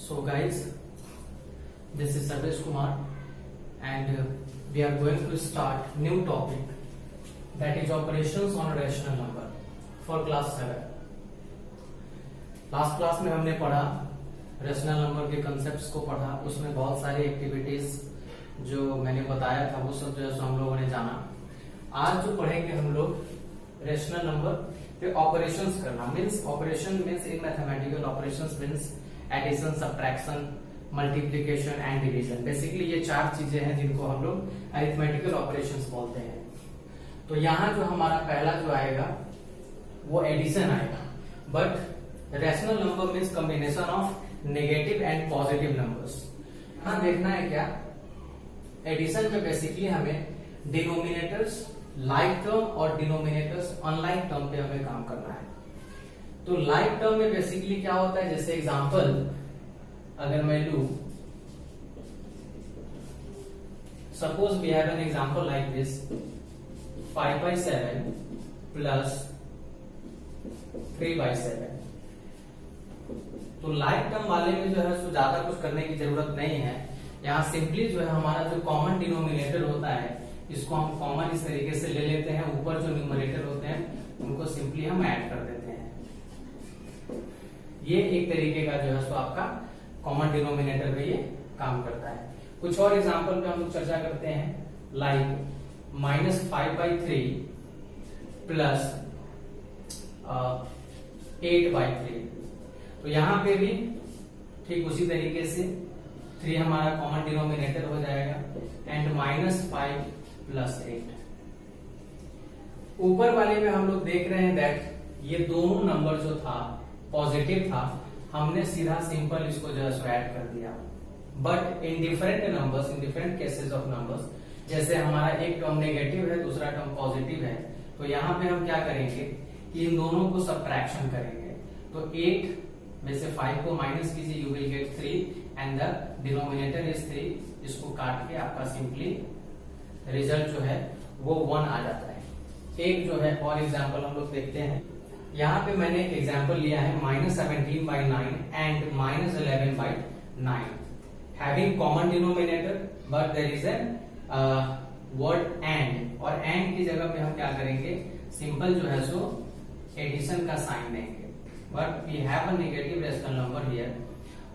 So guys, this is Sarvesh Kumar and we are going to start new topic, that is operations on rational number for class 7. Last class में हमने पढ़ा rational number के concepts को पढ़ा, उसमें बहुत सारी एक्टिविटीज जो मैंने बताया था वो सब जो है हम लोगों ने जाना। आज जो पढ़ेंगे हम लोग रेशनल नंबर पे ऑपरेशंस करना, means operation means in mathematical operations means addition, subtraction, multiplication and division. Basically ये चार चीजें हैं जिनको हम लोग अरिथमेटिकल ऑपरेशंस बोलते हैं। तो यहाँ जो हमारा पहला जो आएगा वो एडिशन आएगा, but rational number means combination of negative and positive numbers. हाँ, देखना है क्या, एडिशन में बेसिकली हमें डिनोमिनेटर्स लाइक टर्म और डिनोमिनेटर्स अनलाइक टर्म पे हमें काम करना है। तो लाइक टर्म में बेसिकली क्या होता है, जैसे एग्जांपल अगर मैं लू, suppose we have an example like this 5/7 plus 3/7। तो लाइक टर्म वाले में जो है सो ज्यादा कुछ करने की जरूरत नहीं है। यहाँ सिंपली जो है हमारा जो कॉमन डिनोमिनेटर होता है इसको हम कॉमन इस तरीके से ले लेते हैं, ऊपर जो न्यूमरेटर होते हैं उनको सिंपली हम ऐड कर देते हैं। ये एक तरीके का जो है सो आपका कॉमन डिनोमिनेटर पे ये काम करता है। कुछ और एग्जांपल पे हम लोग चर्चा करते हैं, लाइक -5/3 प्लस 8/3। तो यहां पे भी ठीक उसी तरीके से 3 हमारा कॉमन डिनोमिनेटर हो जाएगा एंड -5 प्लस 8। ऊपर वाले में हम लोग देख रहे हैं दैट ये दोनों नंबर जो था पॉजिटिव था, हमने सीधा सिंपल इसको जो है ऐड कर दिया। But in different numbers, in different cases of numbers, जैसे हमारा एक टर्म नेगेटिव है दूसरा टर्म पॉजिटिव है, तो यहाँ पे हम क्या करेंगे कि इन दोनों को सब्ट्रैक्शन करेंगे। तो 8 में से 5 को माइनस कीजिए, you will get 3 and the denominator is 3। इसको काट के आपका सिंपली रिजल्ट जो है वो 1 आ जाता है। एक जो है और एग्जांपल हम लोग देखते हैं। यहाँ पे मैंने एक एग्जांपल लिया है -17/9 and -11/9 having common denominator, but there is an word and, और एंड की जगह पे हम क्या करेंगे, सिंपल जो है सो एडिशन का साइन देंगे। But we have a negative rational number here,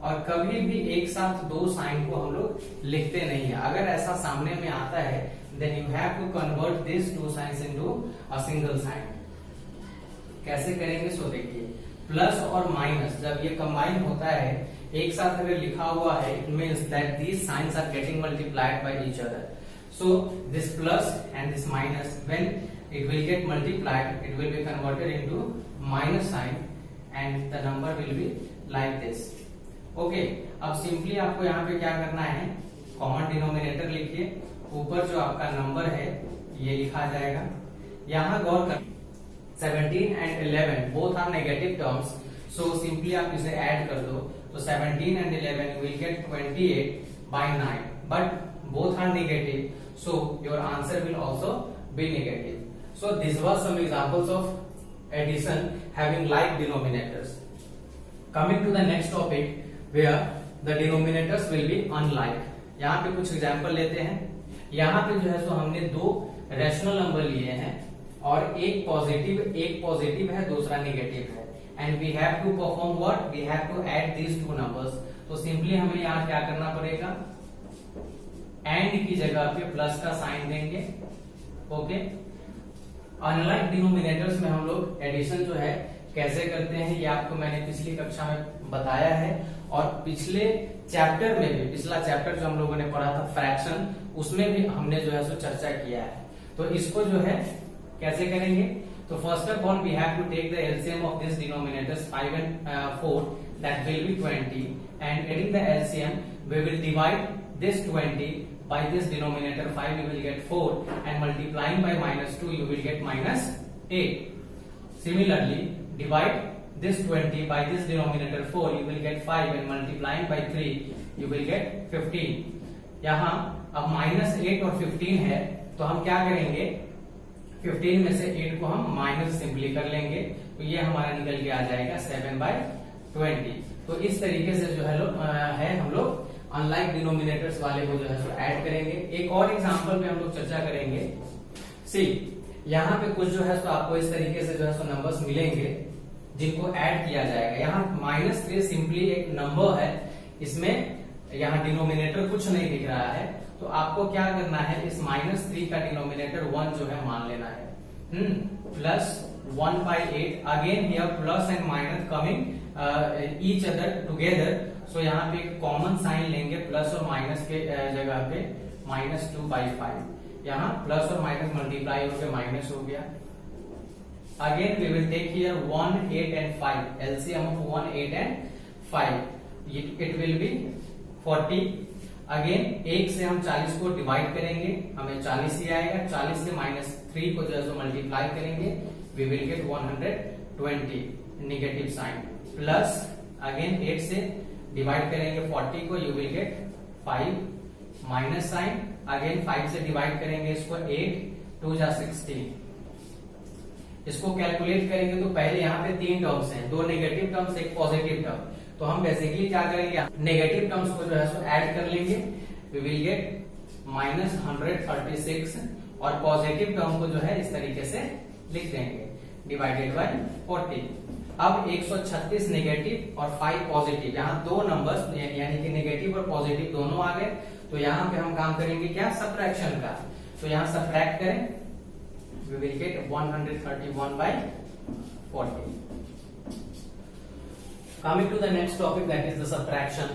और कभी भी एक साथ दो साइन को हम लोग लिखते नहीं है। अगर ऐसा सामने में आता है then you have to convert this to signs into a single sign. कैसे करेंगे सो देखिए, प्लस और माइनस जब ये कंबाइन होता है एक साथ अगर लिखा हुआ है, it means that these signs are getting multiplied by each other. So this plus and this minus when it will get multiplied, it will be converted into minus sign and the number will be like this. Okay, अब simply आपको यहाँ पे क्या करना है, common denominator लिखिए, ऊपर जो आपका नंबर है ये लिखा जाएगा। यहाँ गौर कर 17 and 11 both are negative terms, so simply आप इसे ऐड कर दो। तो 17 and 11 you will get 28/9, but both are negative, so your answer will also be negative. So this was some examples of addition having like denominators. Coming to the next topic where the denominators will be unlike. यहाँ पे कुछ example लेते हैं। यहाँ पे जो है सो हमने दो रेशनल नंबर लिए हैं और एक पॉजिटिव है दूसरा नेगेटिव है, and we have to perform what, we have to add these two numbers. तो सिंपली हमें यहाँ क्या करना पड़ेगा, एंड की जगह पे प्लस का साइन देंगे। ओके, अनलाइक डिनोमिनेटर्स में हम लोग एडिशन जो है कैसे करते हैं ये आपको मैंने पिछली कक्षा में बताया है, और पिछले चैप्टर में भी, पिछला चैप्टर जो हम लोगों ने पढ़ा था फ्रैक्शन, उसमें भी हमने जो है सो चर्चा किया है। तो इसको जो है कैसे करेंगे, तो first of all we have to take the LCM of this denominators 5 and 4, that will be 20, and adding the LCM we will divide this 20 by this denominator 5, you will get 4, and multiplying by -2 you will get -8. Similarly, divide this 20 by this denominator 4, you will get 5, and multiplying by 3 you will get 15. यहाँ अब -8 और 15 है, तो हम क्या करेंगे, 15 में से 8 को हम माइनस सिंपली कर लेंगे, तो ये हमारा निकल के आ जाएगा 7/20। तो इस तरीके से जो है हम लोग अनलाइक डिनोमिनेटर्स वाले को जो है सो ऐड करेंगे। एक और एग्जांपल पे हम लोग चर्चा करेंगे। सी यहाँ पे कुछ जो है सो आपको इस तरीके से जो है सो नंबर्स मिलेंगे जिनको ऐड किया जाएगा। यहाँ -3 सिंपली एक नंबर है, इसमें यहाँ डिनोमिनेटर कुछ नहीं दिख रहा है, तो आपको क्या करना है, इस -3 का डिनोमिनेटर 1 जो है मान लेना है। Plus 1/8 again here plus and minus coming each other together, so यहाँ पे एक कॉमन साइन लेंगे, प्लस और माइनस के जगह पे -2/5, यहाँ प्लस और माइनस मल्टीप्लाई होकर माइनस हो गया। Again we will take here 1, 8 and 5, LCM of 1, 8 and 5, it will be 40। Again 1 से हम 40 को डिवाइड करेंगे, हमें 40 ही आएगा। 40 से -3 को जो है मल्टीप्लाई करेंगे, we will get 120, negative sign. Plus again 8 से डिवाइड करेंगे 40 को, you will get 5, minus sign. Again 5 से डिवाइड करेंगे इसको, 8, 2 जा 16। इसको कैलकुलेट करेंगे तो पहले यहाँ पे 3 टर्म्स हैं, 2 नेगेटिव टर्म्स, एक पॉजिटिव टर्म। तो हम बेसिकली क्या करेंगे, नेगेटिव टर्म्स को जो है सो ऐड कर लेंगे, वी विल गेट -136, और पॉजिटिव टर्म को जो है इस तरीके से लिख देंगे, डिवाइडेड बाय 40। अब 136 नेगेटिव और 5 पॉजिटिव, यहाँ 2 नंबर्स यानी कि नेगेटिव और पॉजिटिव दोनों आ गए। तो यहाँ पे हम काम करेंगे क्या, सब्ट्रैक्शन का। तो यहाँ सब्ट्रैक्ट करें, we will get 131/40। Coming to the next topic, that is the subtraction.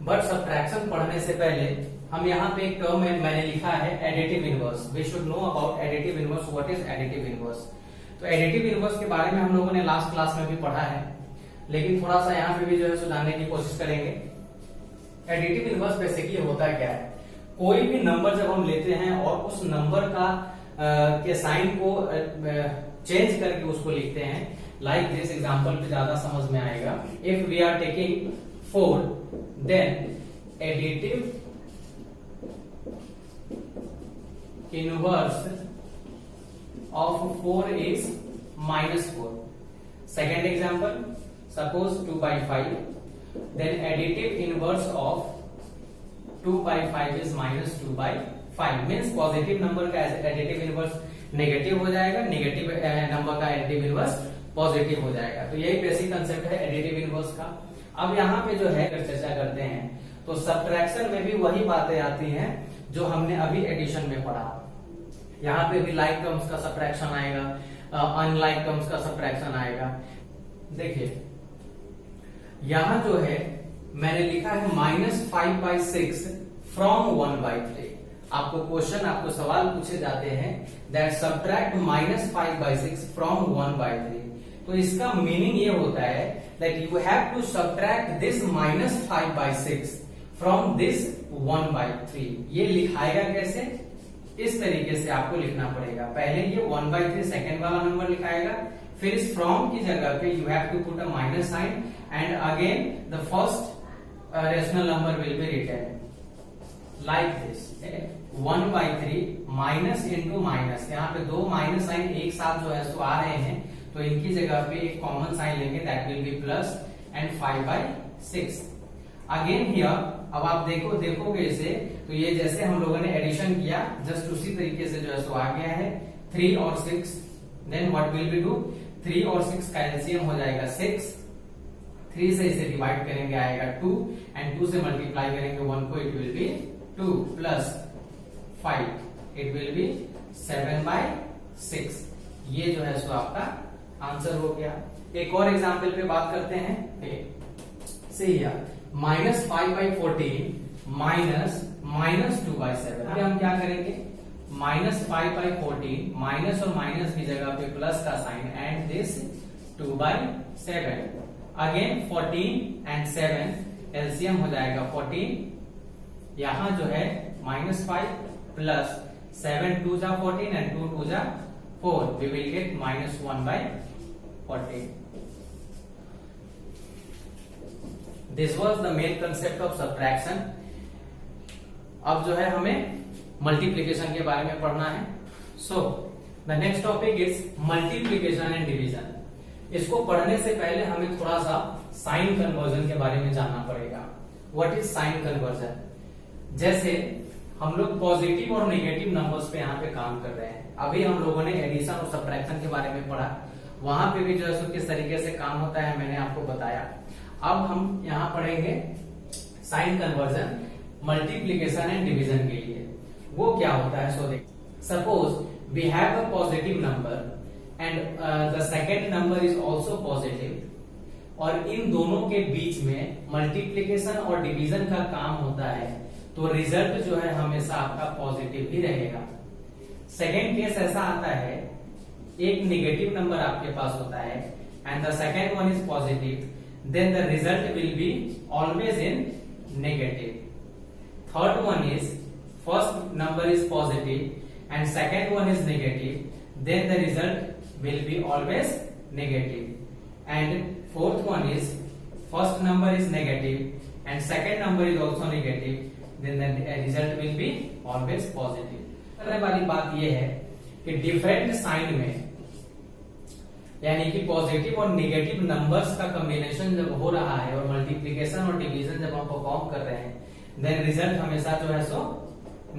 But subtraction पढ़ने से पहले हम यहाँ पे एक टर्म मैंने लिखा है additive inverse. We should know about additive inverse. What is additive inverse? तो additive inverse के बारे में हम लोगों ने लास्ट क्लास में भी पढ़ा है, लेकिन थोड़ा सा यहाँ पे भी जो है जानने की कोशिश करेंगे। additive inverse बेसिकली होता क्या है, कोई भी नंबर जब हम लेते हैं और उस नंबर का के साइन को चेंज करके उसको लिखते हैं, लाइक दिस एग्जांपल पे ज्यादा समझ में आएगा। If we are taking 4, then additive inverse of 4 is -4। Second example, suppose 2/5, then additive inverse of 2/5 is -2/5। Means positive number का एडिटिव इनवर्स नेगेटिव हो जाएगा, नेगेटिव नंबर का एडिटिव इनवर्स पॉजिटिव हो जाएगा। तो यही बेसिक कंसेप्ट है एडिटिव इनवर्स का। अब यहाँ पे जो है अगर चर्चा करते हैं तो सब्ट्रैक्शन में भी वही बातें आती हैं जो हमने अभी एडिशन में पढ़ा। यहाँ पे भी लाइक टर्म्स का सब्ट्रैक्शन आएगा, अनलाइक टर्म्स का सब्ट्रैक्शन आएगा। देखिए यहाँ जो है मैंने लिखा है -5/6 फ्रॉम 1/3। आपको क्वेश्चन, आपको सवाल पूछे जाते हैं दैट सब्ट्रैक्ट -5/6 फ्रॉम 1/3। तो इसका मीनिंग ये होता है that you have to subtract this -5/6 from this 1/3। ये लिखाएगा कैसे, इस तरीके से आपको लिखना पड़ेगा। पहले ये 1/3 सेकेंड वाला नंबर लिखाएगा, फिर इस फ्रॉम की जगह पे you have to put a minus sign, and again the first rational number will be written like this, 1/3 minus into minus. यहाँ पे 2 माइनस साइन एक साथ जो है सो आ रहे हैं, तो इनकी जगह पे एक कॉमन साइन लेंगे, that will B plus, and 5/6 again here. अब आप देखोगे इसे, तो ये जैसे हम लोगों ने एडिशन किया जस्ट उसी तरीके से जो है सो आ गया है। 3 और 6, then what will be do, 3 और 6 का एलसीएम हो जाएगा 6। 3 से इसे डिवाइड करेंगे आएगा 2, एंड 2 से मल्टीप्लाई करेंगे 1 को, it will be 2 plus 5, it will be 7/6। ये जो है सो आपका आंसर हो गया। एक और एग्जाम्पल पे बात करते हैं। -5/14 -2/7। हम क्या करेंगे, -5/14 माइनस और माइनस की जगह पे प्लस का sign, and this 2/7। Again 14 and 7 LCM हो जाएगा 14। यहां जो है -5 प्लस 7 2 जा 14 एंड 2 2 जा 4, we will get -1/14। This was the main concept of subtraction. अब जो है हमें मल्टीप्लीकेशन के बारे में पढ़ना है। So the next topic is multiplication and division. इसको पढ़ने से पहले हमें थोड़ा सा साइन कन्वर्जन के बारे में जानना पड़ेगा। What is sine conversion? जैसे हम लोग पॉजिटिव और नेगेटिव नंबर्स पे यहाँ पे काम कर रहे हैं। अभी हम लोगों ने एडिशन और सब्ट्रैक्शन के बारे में पढ़ा, वहां पे भी जो है सो किस तरीके से काम होता है मैंने आपको बताया। अब हम यहाँ पढ़ेंगे sign conversion multiplication and division के लिए। वो क्या होता है? सो देख, suppose we have a positive number and the second number is also positive, और इन दोनों के बीच में मल्टीप्लीकेशन और डिवीजन का काम होता है, तो रिजल्ट जो है हमेशा आपका पॉजिटिव ही रहेगा। सेकेंड केस ऐसा आता है, एक नेगेटिव नंबर आपके पास होता है and the second one is positive, then the result will be always in negative. Third one is first number is positive and second one is negative, then the result will be always negative. And fourth one is first number is negative and second number is also negative, then the result will be always positive। करने वाली बात यह है कि different sign में, यानी कि positive और नेगेटिव नंबर्स का कॉम्बिनेशन जब हो रहा है और मल्टीप्लीकेशन और डिवीजन जब हम परफॉर्म कर रहे हैं, देन रिजल्ट हमेशा जो है सो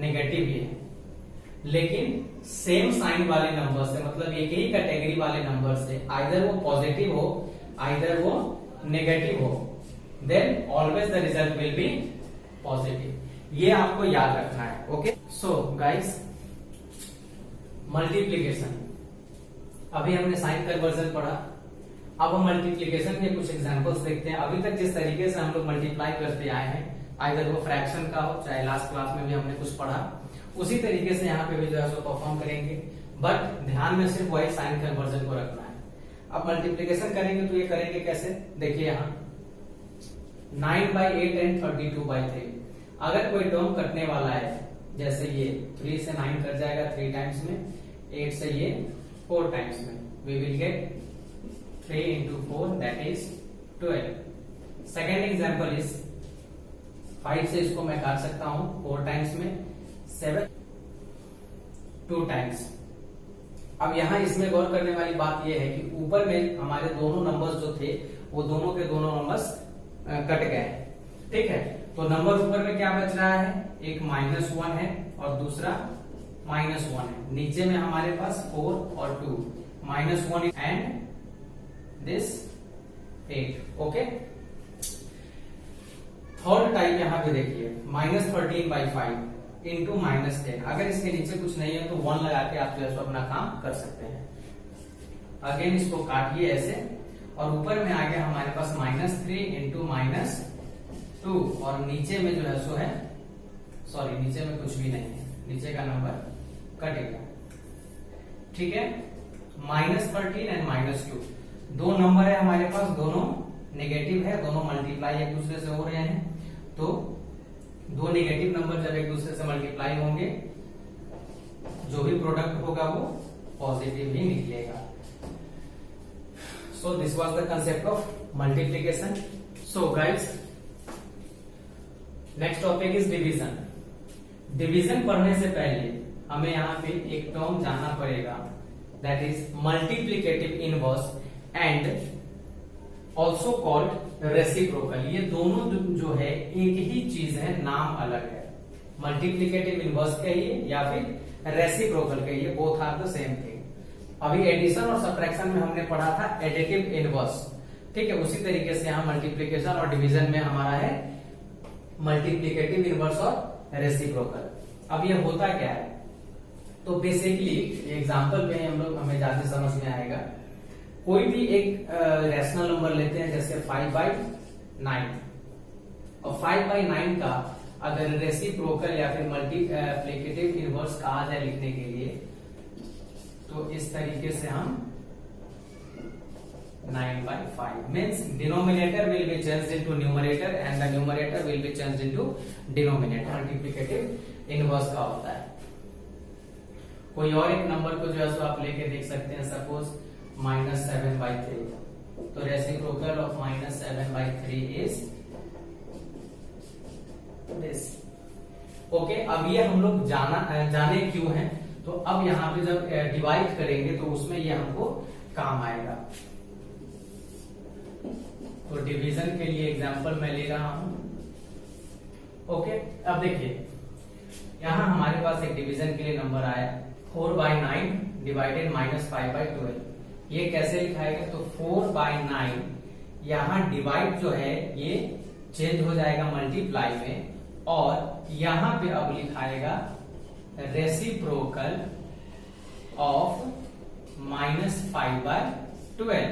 नेगेटिव ही है। लेकिन सेम साइन वाले नंबर से, मतलब एक ही कैटेगरी वाले नंबर से, आइदर वो पॉजिटिव हो आइदर वो नेगेटिव हो, then always the result will be positive. ये आपको याद रखना है। ओके, सो गाइस, मल्टीप्लीकेशन, अभी हमने साइन कन्वर्जन पढ़ा, अब हम मल्टीप्लीकेशन के कुछ एग्जांपल्स देखते हैं। अभी तक जिस तरीके से हम लोग मल्टीप्लाई करते आए हैं, आइदर वो फ्रैक्शन का हो, चाहे लास्ट क्लास में भी हमने कुछ पढ़ा, उसी तरीके से यहाँ पे भी जो है सो परफॉर्म करेंगे, बट ध्यान में सिर्फ वही साइन कन्वर्जन को रखना है। अब मल्टीप्लीकेशन करेंगे तो ये करेंगे कैसे? देखिए यहाँ 9/8 एंड 32/3, अगर कोई टर्म कटने वाला है, जैसे ये 3 से 9 कट जाएगा 3 टाइम्स में, 8 से ये 4 टाइम्स में, we will get 3 into 4 that is 12। Second example is 5 से इसको मैं काट सकता हूं 4 टाइम्स में, 7 2 टाइम्स। अब यहाँ इसमें गौर करने वाली बात यह है कि ऊपर में हमारे दोनों नंबर्स जो थे वो दोनों के दोनों नंबर्स कट गए, ठीक है। तो नंबर ऊपर में क्या बच रहा है? एक -1 है और दूसरा -1 है। नीचे में हमारे पास 4 और 2, -1 and this 8। Okay, third type यहाँ पे देखिए, -13/5 इंटू -10। अगर इसके नीचे कुछ नहीं है तो 1 लगा के आप जो है अपना काम कर सकते हैं। अगेन इसको काटिए ऐसे, और ऊपर में आ गया हमारे पास -3 इंटू -2, और नीचे में जो है सो है, सॉरी नीचे में कुछ भी नहीं है, नीचे का नंबर कटेगा, ठीक है। -13 एंड -2 दो नंबर है हमारे पास, दोनों नेगेटिव है, दोनों मल्टीप्लाई एक दूसरे से हो रहे हैं, तो दो नेगेटिव नंबर जब एक दूसरे से मल्टीप्लाई होंगे, जो भी प्रोडक्ट होगा वो पॉजिटिव ही निकलेगा। So this was the concept of multiplication. So guys, next topic is division. Division पढ़ने से पहले हमें यहाँ पे एक टर्म जानना पड़ेगा, that is multiplicative inverse and also called reciprocal. ये दोनों जो है एक ही चीज है, नाम अलग है। मल्टीप्लीकेटिव इनवर्स कहिए या फिर रेसिप्रोकल कहिए, both are the same thing. अभी एडिशन और सब्ट्रैक्शन में हमने पढ़ा था एडिटिव इनवर्स, ठीक है। उसी तरीके से यहाँ मल्टीप्लीकेशन और डिवीजन में हमारा है मल्टीप्लीकेटिव इनवर्स और रेसिप्रोकल। अब ये होता क्या है? तो बेसिकली एग्जाम्पल पे हमें ज्यादा समझ में आएगा। कोई भी एक रैशनल नंबर लेते हैं, जैसे 5/9, और 5/9 का अगर रेसिप्रोकल या फिर मल्टीप्लीकेटिव इनवर्स कहा जाए लिखने के लिए, तो इस तरीके से हम 9/5 means denominator will be changed into numerator and the numerator will be changed into denominator. Multiplicative inverse का होता है। कोई और एक नंबर को जो है सो आप लेके देख सकते हैं, सपोज -7/3, तो reciprocal of -7/3 is this. Okay, अब ये हम लोग जाने क्यों है, तो अब यहाँ पे जब डिवाइड करेंगे तो उसमें ये हमको काम आएगा। तो डिवीजन के लिए एग्जांपल मैं ले रहा हूं। ओके, अब देखिए यहां हमारे पास एक डिवीजन के लिए नंबर आया 4/9 डिवाइडेड -5/12। ये कैसे लिखाएगा? तो 4/9 यहां डिवाइड जो है ये चेंज हो जाएगा मल्टीप्लाई में, और यहां पे अब लिखाएगा रेसिप्रोकल ऑफ -5/12।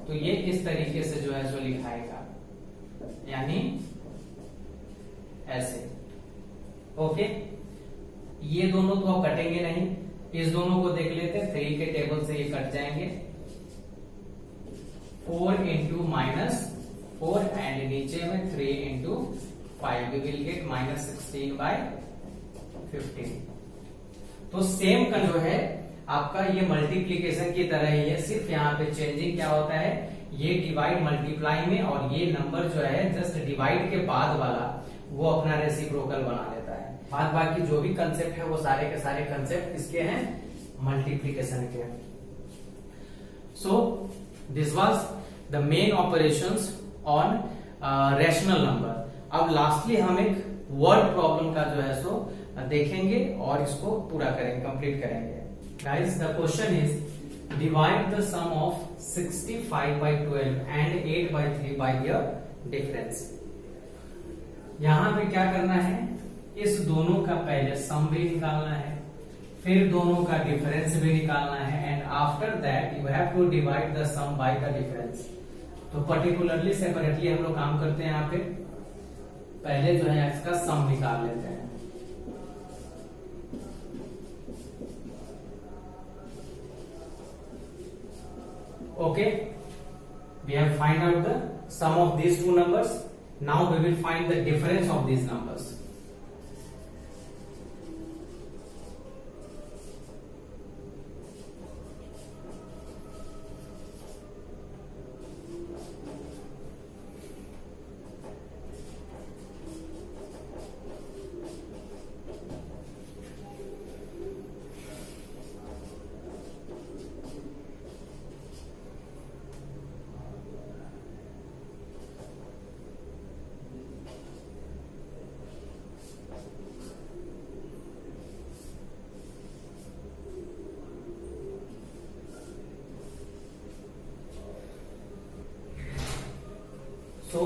तो ये इस तरीके से जो है सो लिखाएगा, यानी ऐसे। ओके, ये दोनों तो अब कटेंगे नहीं, इस दोनों को देख लेते हैं, 3 के टेबल से ये कट जाएंगे। 4 इंटू -4 एंड नीचे में 3 इंटू 5 वी विल गेट -16/15। तो सेम का जो है आपका ये मल्टीप्लीकेशन की तरह ही है, सिर्फ यहाँ पे चेंजिंग क्या होता है, ये डिवाइड मल्टीप्लाई में, और ये नंबर जो है जस्ट डिवाइड के बाद वाला वो अपना रेसिप्रोकल बना लेता है। बाद बाकी जो भी कंसेप्ट है वो सारे के सारे कंसेप्ट किसके हैं? मल्टीप्लीकेशन के। So this was the main operations on rational number. अब लास्टली हम एक वर्ड प्रॉब्लम का जो है सो देखेंगे और इसको पूरा करेंगे, कंप्लीट करेंगे। Guys, the question is divide the sum of 65/12 and 8/3 by their difference. यहां पे क्या करना है, इस दोनों का पहले सम भी निकालना है, फिर दोनों का डिफरेंस भी निकालना है, and after that you have to divide the sum by the difference. तो पर्टिकुलरली सेपरेटली हम लोग काम करते हैं। यहाँ पे पहले जो है इसका सम निकाल लेते हैं। Okay, we have find out the sum of these two numbers. Now we will find the difference of these numbers. So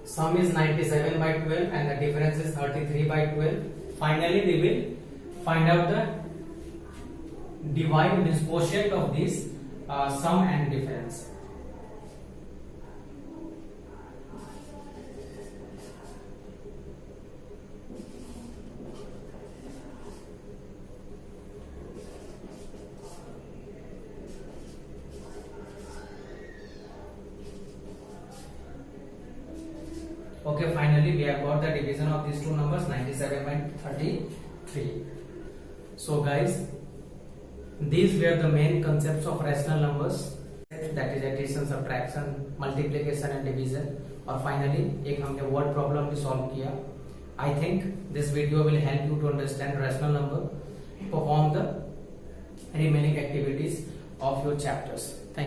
sum is 97/12 and the difference is 33/12. Finally we will find out the divide, means quotient of this sum and difference. Okay, finally we have got the division of these two numbers, 97/33. So guys, these were the main concepts of rational numbers, that is addition, subtraction, multiplication and division, और finally एक हमने word problem भी solve किया। I think this video will help you to understand rational number, perform the remaining activities of your chapters. Thank you.